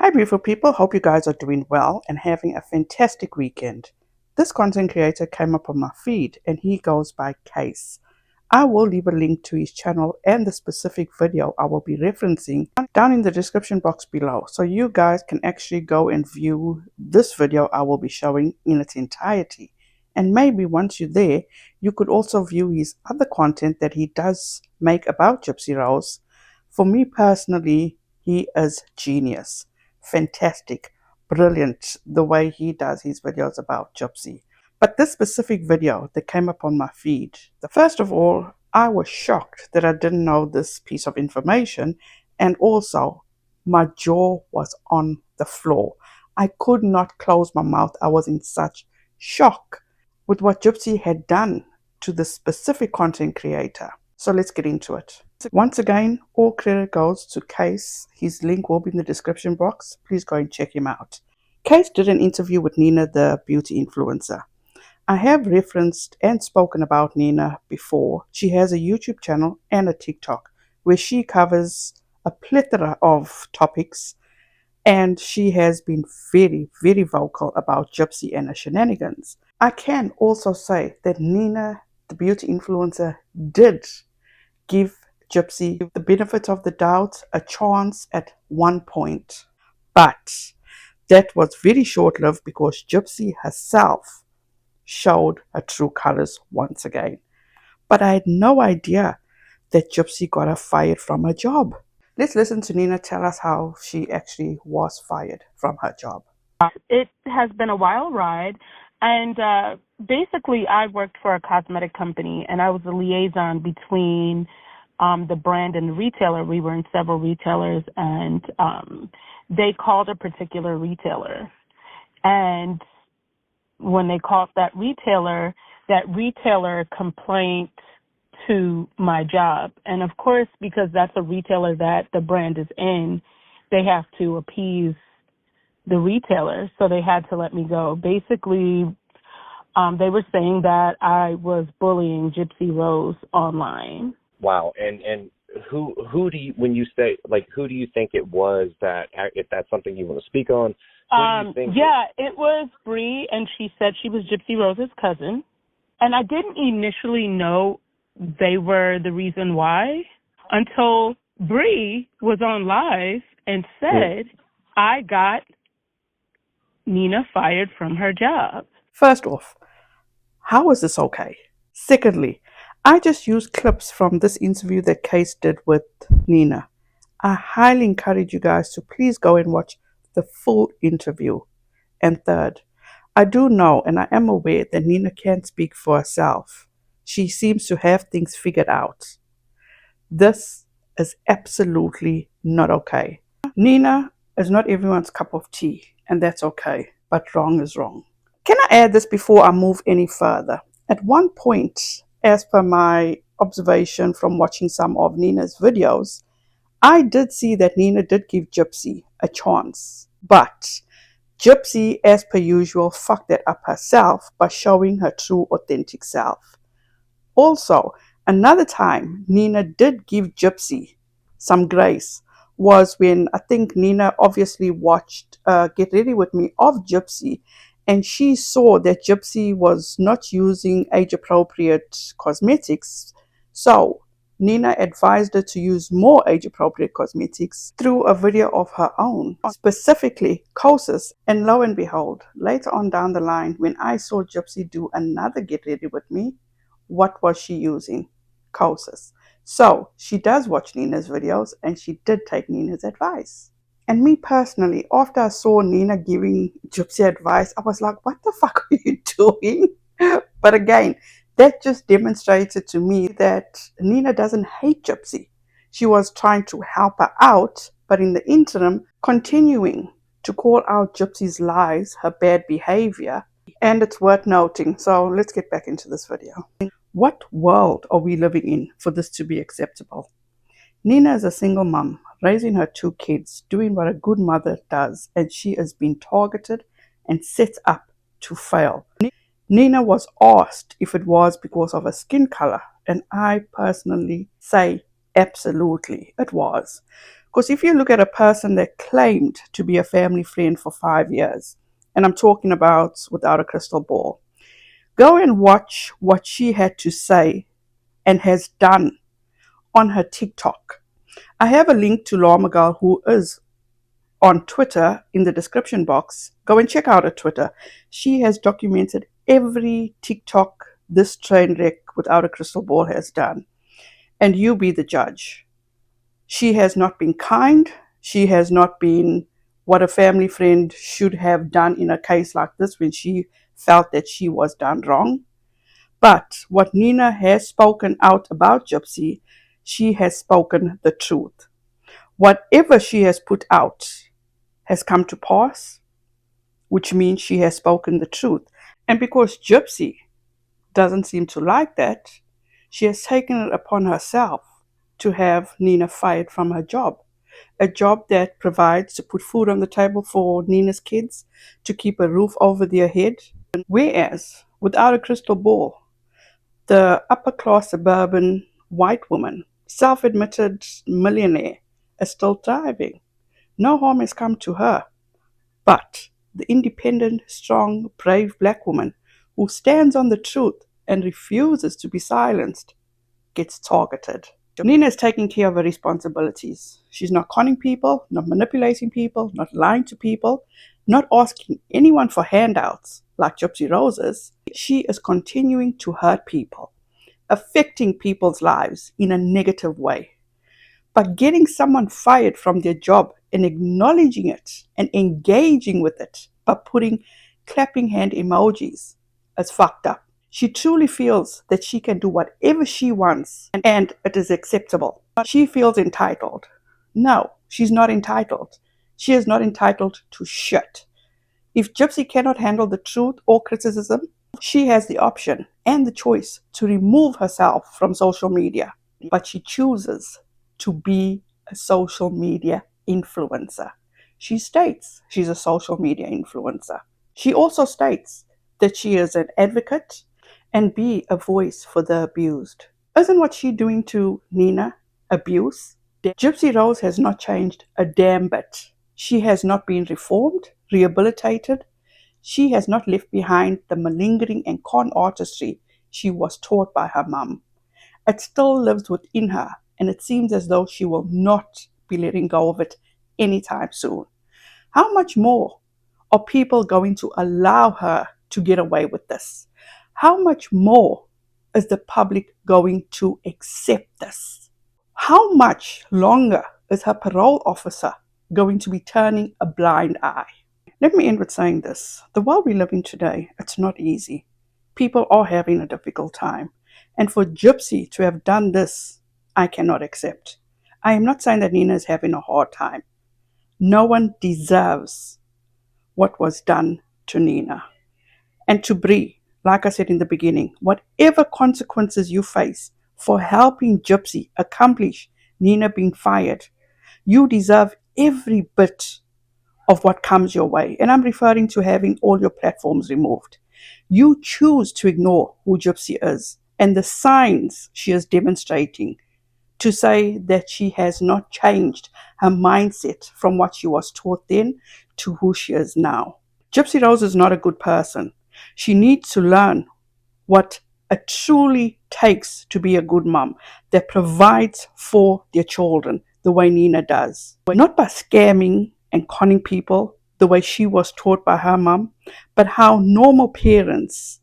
Hi beautiful people, hope you guys are doing well and having a fantastic weekend. This content creator came up on my feed and he goes by Case. I will leave a link to his channel and the specific video I will be referencing down in the description box below, so you guys can actually go and view this video I will be showing in its entirety. And maybe once you're there, you could also view his other content that he does make about Gypsy Rose. For me personally, he is genius. Fantastic, brilliant the way he does his videos about Gypsy. But this specific video that came up on my feed, first of all, I was shocked that I didn't know this piece of information, and also my jaw was on the floor. I could not close my mouth. I was in such shock with what Gypsy had done to this specific content creator. So let's get into it. Once again, all credit goes to Case. His link will be in the description box. Please go and check him out. Case did an interview with Nina, the beauty influencer. I have referenced and spoken about Nina before. She has a YouTube channel and a TikTok where she covers a plethora of topics, and she has been very, very vocal about Gypsy and her shenanigans. I can also say that Nina, the beauty influencer, did give Gypsy the benefit of the doubt, a chance at one point. But that was very short-lived because Gypsy herself showed her true colors once again. But I had no idea that Gypsy got her fired from her job. Let's listen to Nina tell us how she actually was fired from her job. It has been a wild ride, and basically I worked for a cosmetic company, and I was a liaison between the brand and the retailer. We were in several retailers, and they called a particular retailer. And when they called that retailer complained to my job. And of course, because that's a retailer that the brand is in, they have to appease the retailer, so they had to let me go. Basically, they were saying that I was bullying Gypsy Rose online. Wow. And who do you, when you say, like, who do you think it was, that, if that's something you want to speak on? Who do you think It was BRI, and she said she was Gypsy Rose's cousin. And I didn't initially know they were the reason why until BRI was on live and said, I got Nina fired from her job. First off, how is this okay? Secondly, I just used clips from this interview that Case did with Nina. I highly encourage you guys to please go and watch the full interview. And third, I do know and I am aware that Nina can't speak for herself. She seems to have things figured out. This is absolutely not okay. Nina is not everyone's cup of tea, and that's okay, but wrong is wrong. Can I add this before I move any further? At one point, as per my observation from watching some of Nina's videos, I did see that Nina did give Gypsy a chance, but Gypsy, as per usual, fucked that up herself by showing her true authentic self. Also, another time Nina did give Gypsy some grace was when I think Nina obviously watched Get Ready With Me of Gypsy, and she saw that Gypsy was not using age-appropriate cosmetics. So Nina advised her to use more age-appropriate cosmetics through a video of her own, specifically Kosas. And lo and behold, later on down the line, when I saw Gypsy do another Get Ready With Me, what was she using? Kosas. So she does watch Nina's videos, and she did take Nina's advice. And me personally, after I saw Nina giving Gypsy advice, I was like, what the fuck are you doing? But again, that just demonstrated to me that Nina doesn't hate Gypsy. She was trying to help her out, but in the interim, continuing to call out Gypsy's lies, her bad behavior, and it's worth noting. So let's get back into this video. What world are we living in for this to be acceptable? Nina is a single mom, raising her 2 kids, doing what a good mother does, and she is being targeted and set up to fail. Nina was asked if it was because of her skin color, and I personally say absolutely it was. Because if you look at a person that claimed to be a family friend for 5 years, and I'm talking about without a crystal ball, go and watch what she had to say and has done on her TikTok. I have a link to Law Magal, who is on Twitter, in the description box. Go and check out her Twitter. She has documented every TikTok this train wreck without a crystal ball has done. And you be the judge. She has not been kind. She has not been what a family friend should have done in a case like this when she felt that she was done wrong. But what Nina has spoken out about Gypsy, she has spoken the truth. Whatever she has put out has come to pass, which means she has spoken the truth. And because Gypsy doesn't seem to like that, she has taken it upon herself to have Nina fired from her job. A job that provides to put food on the table for Nina's kids, to keep a roof over their head. Whereas, without a crystal ball, the upper class suburban white woman, self admitted millionaire, is still thriving. No harm has come to her. But the independent, strong, brave black woman who stands on the truth and refuses to be silenced gets targeted. Nina is taking care of her responsibilities. She's not conning people, not manipulating people, not lying to people, not asking anyone for handouts like Gypsy Rose is. She is continuing to hurt people, affecting people's lives in a negative way. But getting someone fired from their job and acknowledging it and engaging with it by putting clapping hand emojis is fucked up. She truly feels that she can do whatever she wants and it is acceptable. She feels entitled. No, she's not entitled. She is not entitled to shit. If Gypsy cannot handle the truth or criticism, she has the option and the choice to remove herself from social media. But she chooses to be a social media influencer. She states she's a social media influencer. She also states that she is an advocate and be a voice for the abused. Isn't what she's doing to Nina abuse? Gypsy Rose has not changed a damn bit. She has not been reformed, rehabilitated. She has not left behind the malingering and con artistry she was taught by her mum. It still lives within her, and it seems as though she will not be letting go of it anytime soon. How much more are people going to allow her to get away with this? How much more is the public going to accept this? How much longer is her parole officer going to be turning a blind eye? Let me end with saying this. The world we live in today, it's not easy. People are having a difficult time. And for Gypsy to have done this, I cannot accept. I am not saying that Nina is having a hard time. No one deserves what was done to Nina. And to BRI, like I said in the beginning, whatever consequences you face for helping Gypsy accomplish Nina being fired, you deserve every bit of what comes your way. And I'm referring to having all your platforms removed. You choose to ignore who Gypsy is and the signs she is demonstrating to say that she has not changed her mindset from what she was taught then to who she is now. Gypsy Rose is not a good person. She needs to learn what it truly takes to be a good mom that provides for their children the way Nina does. Not by scamming and conning people the way she was taught by her mom, but how normal parents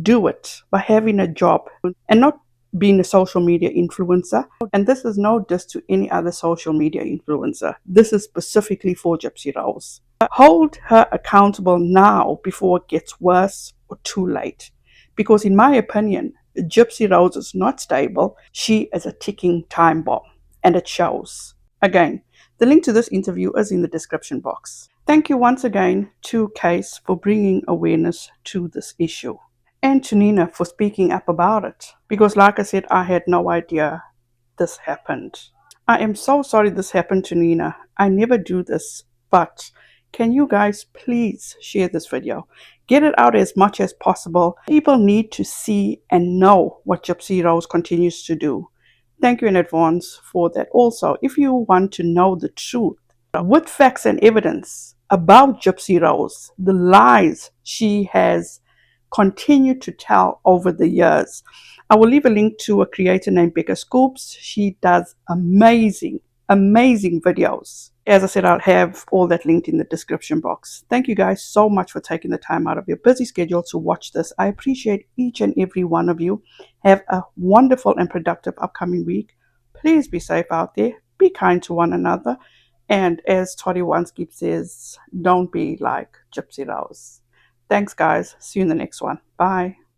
do it by having a job and not being a social media influencer. And this is no diss to any other social media influencer. This is specifically for Gypsy Rose. Hold her accountable now before it gets worse or too late. Because in my opinion, Gypsy Rose is not stable. She is a ticking time bomb. And it shows. Again, the link to this interview is in the description box. Thank you once again to Case for bringing awareness to this issue. And to Nina for speaking up about it. Because like I said, I had no idea this happened. I am so sorry this happened to Nina. I never do this, but can you guys please share this video? Get it out as much as possible. People need to see and know what Gypsy Rose continues to do. Thank you in advance for that. Also, if you want to know the truth with facts and evidence about Gypsy Rose, the lies she has continued to tell over the years, I will leave a link to a creator named BECCA Scoops. She does amazing videos. As I said, I'll have all that linked in the description box. Thank you guys so much for taking the time out of your busy schedule to watch this. I appreciate each and every one of you. Have a wonderful and productive upcoming week. Please be safe out there. Be kind to one another. And as Toddy Wanskip says, don't be like Gypsy Rose. Thanks, guys. See you in the next one. Bye.